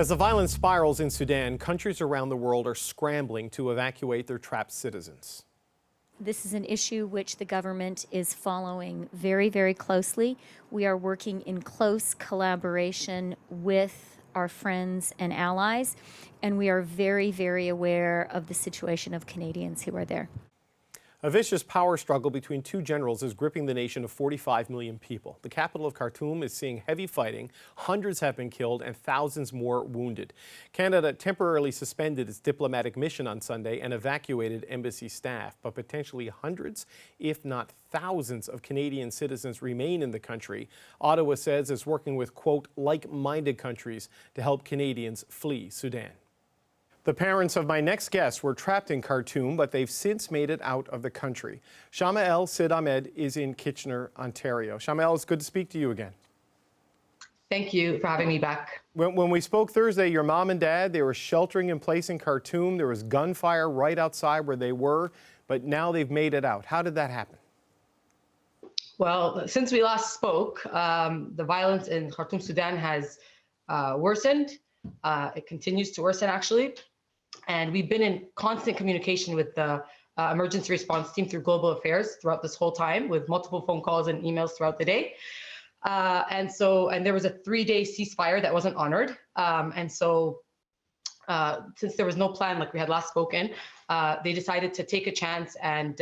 As the violence spirals in Sudan, countries around the world are scrambling to evacuate their trapped citizens. This is an issue which the government is following very, very closely. We are working in close collaboration with our friends and allies, and we are very, very aware of the situation of Canadians who are there. A vicious power struggle between two generals is gripping the nation of 45 million people. The capital of Khartoum is seeing heavy fighting. Hundreds have been killed and thousands more wounded. Canada temporarily suspended its diplomatic mission on Sunday and evacuated embassy staff, but potentially hundreds, if not thousands, of Canadian citizens remain in the country. Ottawa says it's working with, quote, like-minded countries to help Canadians flee Sudan. The parents of my next guest were trapped in Khartoum, but they've since made it out of the country. Shama-el Sidahmed is in Kitchener, Ontario. Shama-el, it's good to speak to you again. Thank you for having me back. When we spoke Thursday, your mom and dad, they were sheltering in place in Khartoum. There was gunfire right outside where they were, but now they've made it out. How did that happen? Well, since we last spoke, the violence in Khartoum, Sudan has worsened. It continues to worsen, actually. And we've been in constant communication with the emergency response team through Global Affairs throughout this whole time, with multiple phone calls and emails throughout the day. And there was a 3-day ceasefire that wasn't honored. Since there was no plan, like we had last spoken, they decided to take a chance and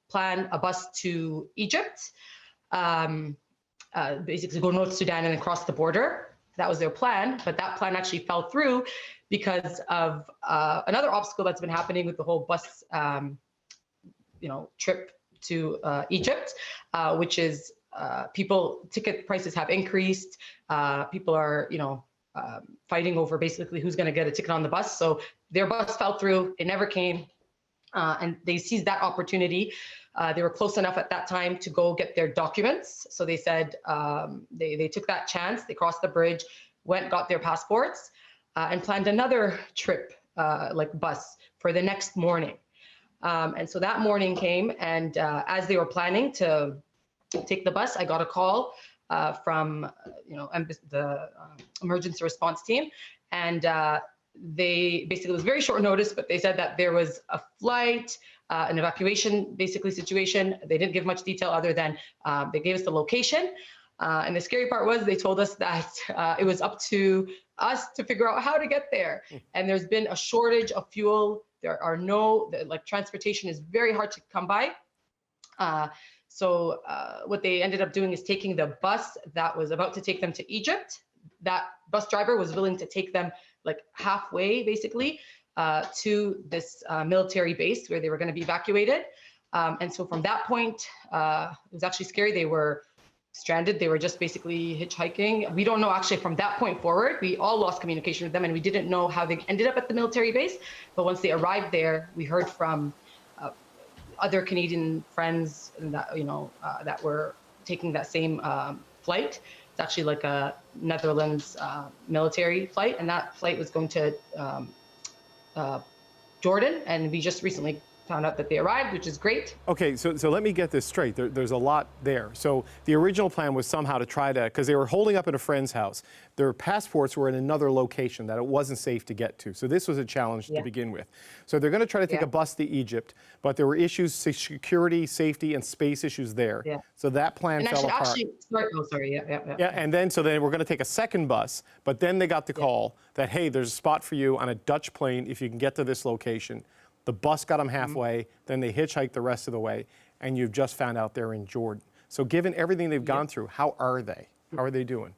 plan a bus to Egypt, basically go North Sudan and then cross the border. That was their plan, but that plan actually fell through because of another obstacle that's been happening with the whole bus, trip to Egypt, which is ticket prices have increased. People are, fighting over basically who's going to get a ticket on the bus. So their bus fell through; it never came, and they seized that opportunity. They were close enough at that time to go get their documents. So they said they took that chance. They crossed the bridge, got their passports, and planned another trip, bus, for the next morning. And so that morning came, and as they were planning to take the bus, I got a call from the emergency response team, and they basically, it was very short notice, but they said that there was a flight, an evacuation basically situation. They didn't give much detail other than they gave us the location. And the scary part was they told us that it was up to us to figure out how to get there. And there's been a shortage of fuel. There are transportation is very hard to come by. So what they ended up doing is taking the bus that was about to take them to Egypt. That bus driver was willing to take them halfway, basically, to this military base where they were going to be evacuated. And so from that point, it was actually scary. They were stranded. They were just basically hitchhiking. We don't know actually from that point forward. We all lost communication with them, and we didn't know how they ended up at the military base. But once they arrived there, we heard from other Canadian friends that that were taking that same flight. It's actually like a Netherlands military flight, and that flight was going to Jordan, and we just recently found out that they arrived, which is great. Okay, so let me get this straight. There's a lot there. So the original plan was somehow to try to, because they were holding up at a friend's house, their passports were in another location that it wasn't safe to get to. So this was a challenge to begin with. So they're going to try to take a bus to Egypt, but there were issues, security, safety, and space issues there. Yeah. So that plan fell apart. And then we're going to take a second bus, but then they got the call that, hey, there's a spot for you on a Dutch plane if you can get to this location. The bus got them halfway, then they hitchhiked the rest of the way, and you've just found out they're in Jordan. So given everything they've gone through, how are they? How are they doing?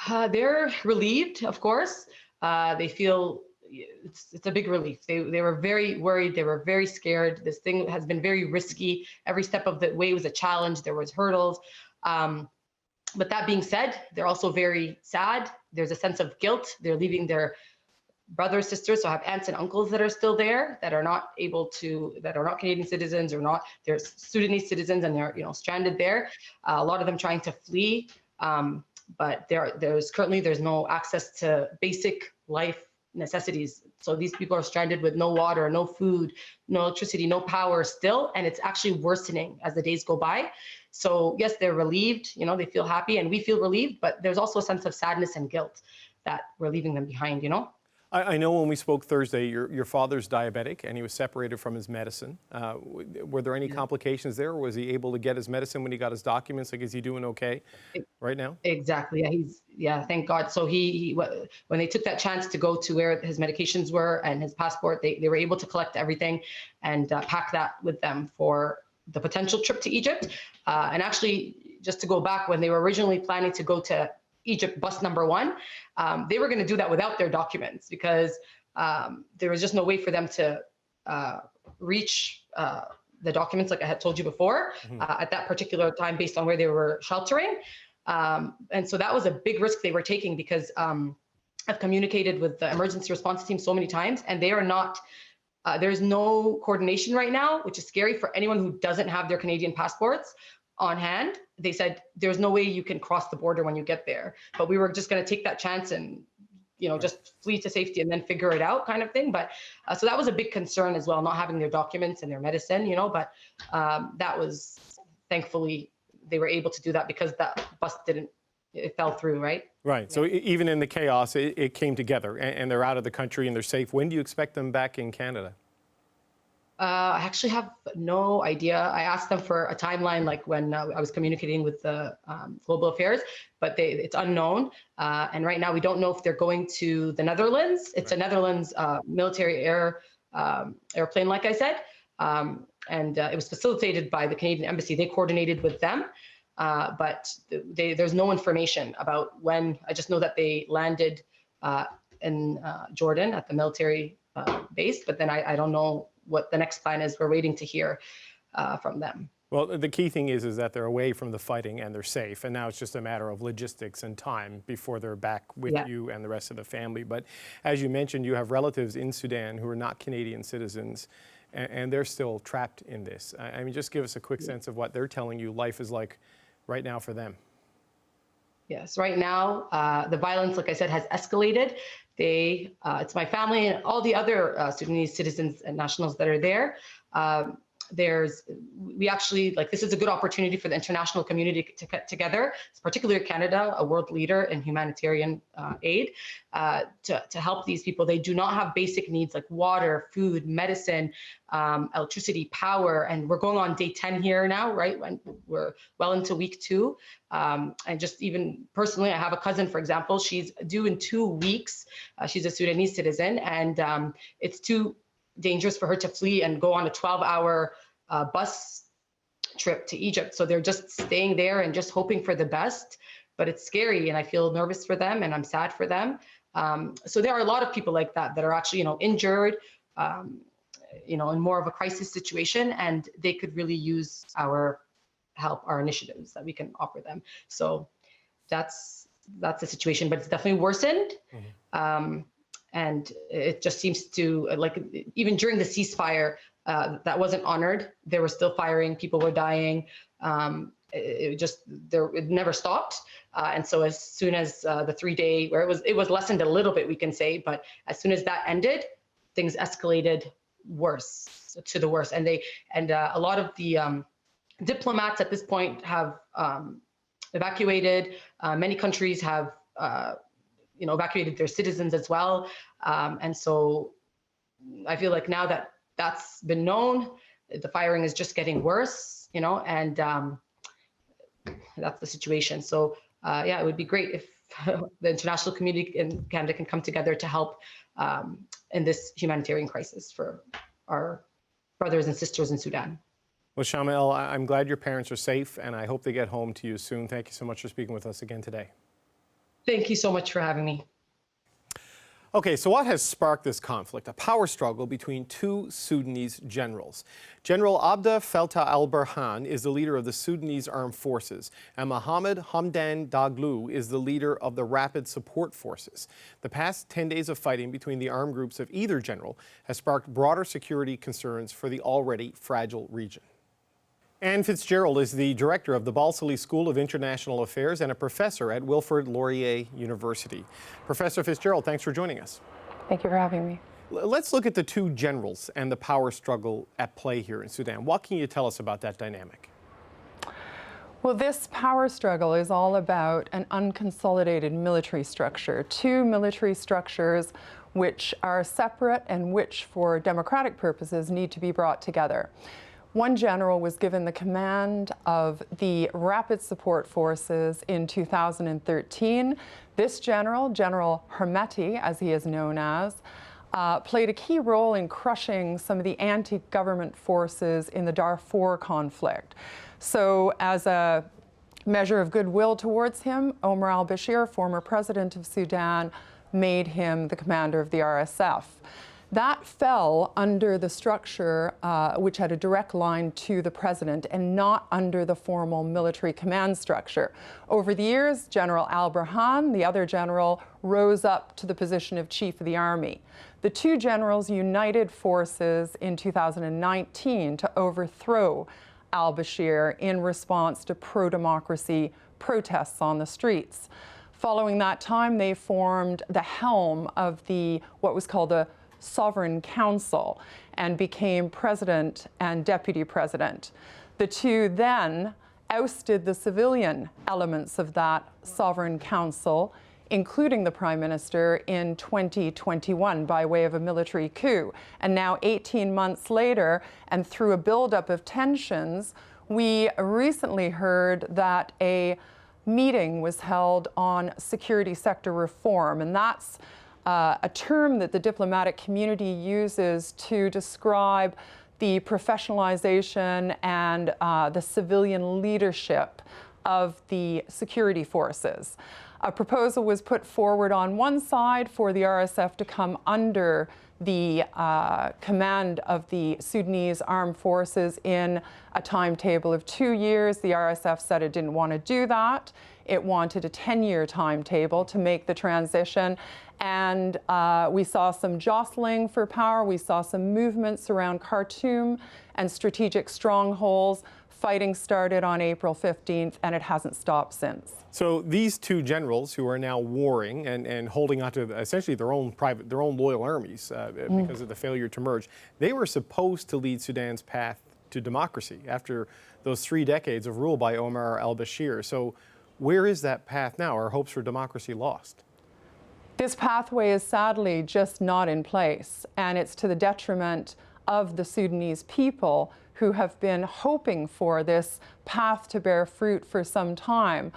They're relieved, of course. They feel it's a big relief. They were very worried. They were very scared. This thing has been very risky. Every step of the way was a challenge. There was hurdles. But that being said, they're also very sad. There's a sense of guilt. They're leaving their brothers, sisters, so I have aunts and uncles that are still there that are not Canadian citizens or not, they're Sudanese citizens, and they're stranded there. A lot of them trying to flee, but there's no access to basic life necessities. So these people are stranded with no water, no food, no electricity, no power still, and it's actually worsening as the days go by. So yes, they're relieved, they feel happy, and we feel relieved, but there's also a sense of sadness and guilt. that we're leaving them behind, you know? I know when we spoke Thursday, your father's diabetic and he was separated from his medicine. Were there any complications there, or was he able to get his medicine when he got his documents? Like, is he doing okay right now? Exactly. Yeah, thank God. So when they took that chance to go to where his medications were and his passport, they were able to collect everything and pack that with them for the potential trip to Egypt. And actually, just to go back, when they were originally planning to go to Egypt, bus number 1, they were going to do that without their documents, because there was just no way for them to reach the documents, like I had told you before, at that particular time, based on where they were sheltering. And so that was a big risk they were taking, because I've communicated with the emergency response team so many times, and they are not, there's no coordination right now, which is scary for anyone who doesn't have their Canadian passports on hand. They said there's no way you can cross the border when you get there, but we were just going to take that chance and, you know, just flee to safety and then figure it out, kind of thing. But so that was a big concern as well, not having their documents and their medicine, you know, but that was, thankfully they were able to do that, because that bus it fell through, right? Right. So even in the chaos, it came together, and they're out of the country and they're safe. When do you expect them back in Canada? I actually have no idea. I asked them for a timeline, like when I was communicating with the Global Affairs, but it's unknown. And right now we don't know if they're going to the Netherlands. It's a Netherlands military airplane, like I said. And it was facilitated by the Canadian Embassy. They coordinated with them, but there's no information about when. I just know that they landed in Jordan at the military base, but then I don't know what the next plan is. We're waiting to hear from them. Well, the key thing is that they're away from the fighting and they're safe, and now it's just a matter of logistics and time before they're back with you and the rest of the family. But as you mentioned, you have relatives in Sudan who are not Canadian citizens, and they're still trapped in this. I mean, just give us a quick sense of what they're telling you life is like right now for them. Yes, right now, the violence, like I said, has escalated. It's my family and all the other Sudanese citizens and nationals that are there. We actually, like, this is a good opportunity for the international community to get together, particularly Canada, a world leader in humanitarian aid, to help these people. They do not have basic needs like water, food, medicine, electricity, power, and we're going on day 10 here now, right? When we're well into week 2. And just even personally, I have a cousin, for example, she's due in 2 weeks. She's a Sudanese citizen, and it's too dangerous for her to flee and go on a 12-hour bus trip to Egypt. So they're just staying there and just hoping for the best, but it's scary, and I feel nervous for them and I'm sad for them. So there are a lot of people like that are actually, injured, in more of a crisis situation, and they could really use our help, our initiatives that we can offer them. So that's the situation, but it's definitely worsened. And it just seems to, like, even during the ceasefire that wasn't honored, they were still firing, people were dying. It never stopped. And so as soon as the 3-day, where it was lessened a little bit, we can say, but as soon as that ended, things escalated to the worst. And a lot of the diplomats at this point have evacuated. Many countries have evacuated their citizens as well. And so I feel like now that that's been known, the firing is just getting worse, and that's the situation. So it would be great if the international community in Canada can come together to help in this humanitarian crisis for our brothers and sisters in Sudan. Well, Shama-el, I'm glad your parents are safe, and I hope they get home to you soon. Thank you so much for speaking with us again today. Thank you so much for having me. Okay, so what has sparked this conflict? A power struggle between 2 Sudanese generals. General Abdel Fattah al-Burhan is the leader of the Sudanese Armed Forces, and Mohammed Hamdan Daglo is the leader of the Rapid Support Forces. The past 10 days of fighting between the armed groups of either general has sparked broader security concerns for the already fragile region. And Fitz-Gerald is the director of the Balsillie School of International Affairs and a professor at Wilfrid Laurier University. Professor Fitz-Gerald, thanks for joining us. Thank you for having me. Let's look at the 2 generals and the power struggle at play here in Sudan. What can you tell us about that dynamic? Well, this power struggle is all about an unconsolidated military structure, two military structures which are separate and which, for democratic purposes, need to be brought together. One general was given the command of the Rapid Support Forces in 2013. This general, General Hermeti, as he is known as, played a key role in crushing some of the anti-government forces in the Darfur conflict. So as a measure of goodwill towards him, Omar al-Bashir, former president of Sudan, made him the commander of the RSF. That fell under the structure which had a direct line to the president and not under the formal military command structure. Over the years, General al-Burhan, the other general, rose up to the position of chief of the army. The two generals united forces in 2019 to overthrow al-Bashir in response to pro-democracy protests on the streets. Following that time, they formed the helm of what was called the Sovereign Council and became president and deputy president. The two then ousted the civilian elements of that Sovereign Council, including the Prime Minister, in 2021 by way of a military coup. And now 18 months later, and through a buildup of tensions, we recently heard that a meeting was held on security sector reform, and that's a term that the diplomatic community uses to describe the professionalization and the civilian leadership of the security forces. A proposal was put forward on one side for the RSF to come under the command of the Sudanese armed forces in a timetable of 2 years. The RSF said it didn't want to do that. It wanted a 10-year timetable to make the transition. And we saw some jostling for power. We saw some movements around Khartoum and strategic strongholds. Fighting started on April 15th, and it hasn't stopped since. So these two generals who are now warring and holding on to essentially their own loyal armies because of the failure to merge, they were supposed to lead Sudan's path to democracy after those 3 decades of rule by Omar al-Bashir. So where is that path now? Are hopes for democracy lost? This pathway is sadly just not in place, and it's to the detriment of the Sudanese people who have been hoping for this path to bear fruit for some time.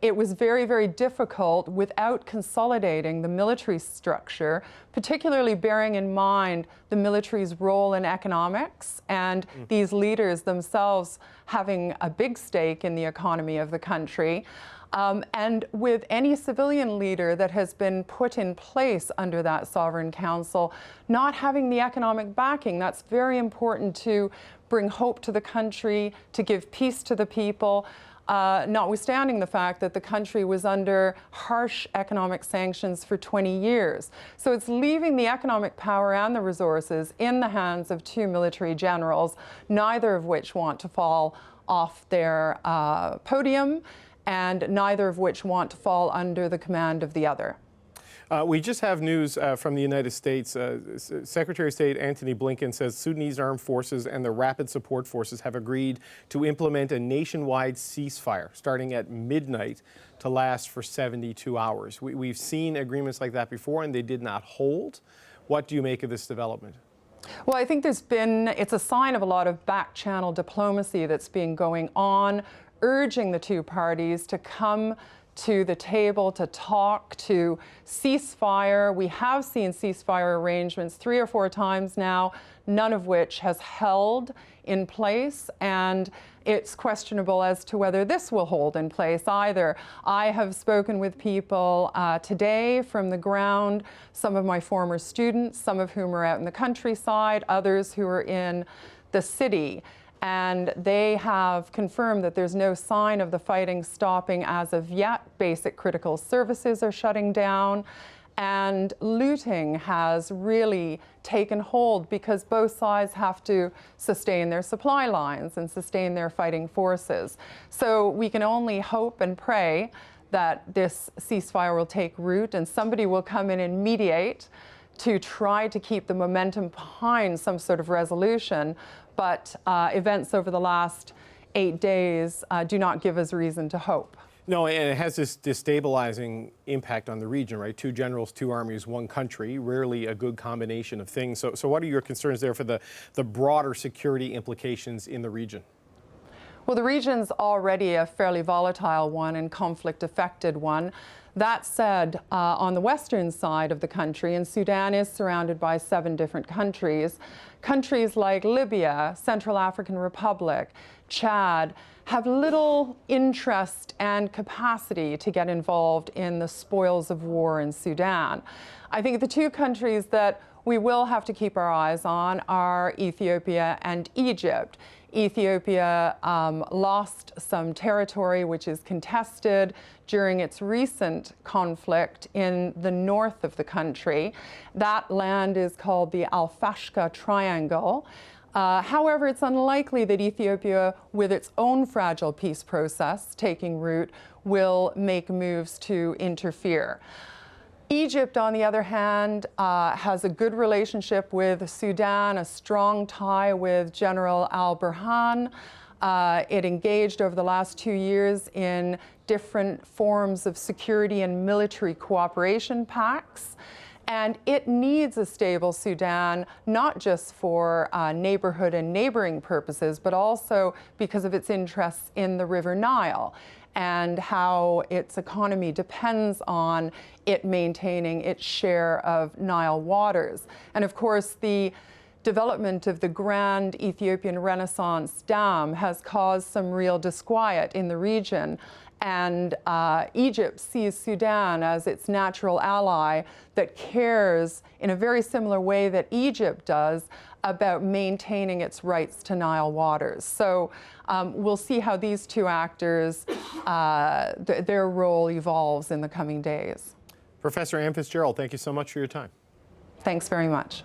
It was very, very difficult without consolidating the military structure, particularly bearing in mind the military's role in economics and these leaders themselves having a big stake in the economy of the country. And with any civilian leader that has been put in place under that Sovereign Council, not having the economic backing, that's very important to bring hope to the country, to give peace to the people, notwithstanding the fact that the country was under harsh economic sanctions for 20 years. So it's leaving the economic power and the resources in the hands of two military generals, neither of which want to fall off their podium, and neither of which want to fall under the command of the other. We just have news from the United States. Secretary of State Antony Blinken says Sudanese armed forces and the Rapid Support Forces have agreed to implement a nationwide ceasefire starting at midnight to last for 72 hours. We've seen agreements like that before, and they did not hold. What do you make of this development? Well, I think it's a sign of a lot of back-channel diplomacy that's been going on, urging the two parties to come to the table to talk, to ceasefire. We have seen ceasefire arrangements 3 or 4 times now, none of which has held in place, and it's questionable as to whether this will hold in place either. I have spoken with people today from the ground, some of my former students, some of whom are out in the countryside, others who are in the city. And they have confirmed that there's no sign of the fighting stopping as of yet. Basic critical services are shutting down, and looting has really taken hold because both sides have to sustain their supply lines and sustain their fighting forces. So we can only hope and pray that this ceasefire will take root and somebody will come in and mediate to try to keep the momentum behind some sort of resolution. But events over the last 8 days do not give us reason to hope. No, and it has this destabilizing impact on the region, right? 2 generals, 2 armies, 1 country, rarely a good combination of things. So what are your concerns there for the broader security implications in the region? Well, the region's already a fairly volatile one and conflict-affected one. That said, on the western side of the country, and Sudan is surrounded by 7 different countries, countries like Libya, Central African Republic, Chad, have little interest and capacity to get involved in the spoils of war in Sudan. I think the 2 countries that we will have to keep our eyes on are Ethiopia and Egypt. Ethiopia lost some territory which is contested during its recent conflict in the north of the country. That land is called the Al-Fashqa Triangle. However, it's unlikely that Ethiopia, with its own fragile peace process taking root, will make moves to interfere. Egypt, on the other hand, has a good relationship with Sudan, a strong tie with General al-Burhan. It engaged over the last 2 years in different forms of security and military cooperation pacts. And it needs a stable Sudan, not just for neighborhood and neighboring purposes, but also because of its interests in the River Nile and how its economy depends on it maintaining its share of Nile waters. And of course, the development of the Grand Ethiopian Renaissance Dam has caused some real disquiet in the region. And Egypt sees Sudan as its natural ally that cares in a very similar way that Egypt does about maintaining its rights to Nile waters. So we'll see how these 2 actors, their role evolves in the coming days. Professor Ann Fitz-Gerald, thank you so much for your time. Thanks very much.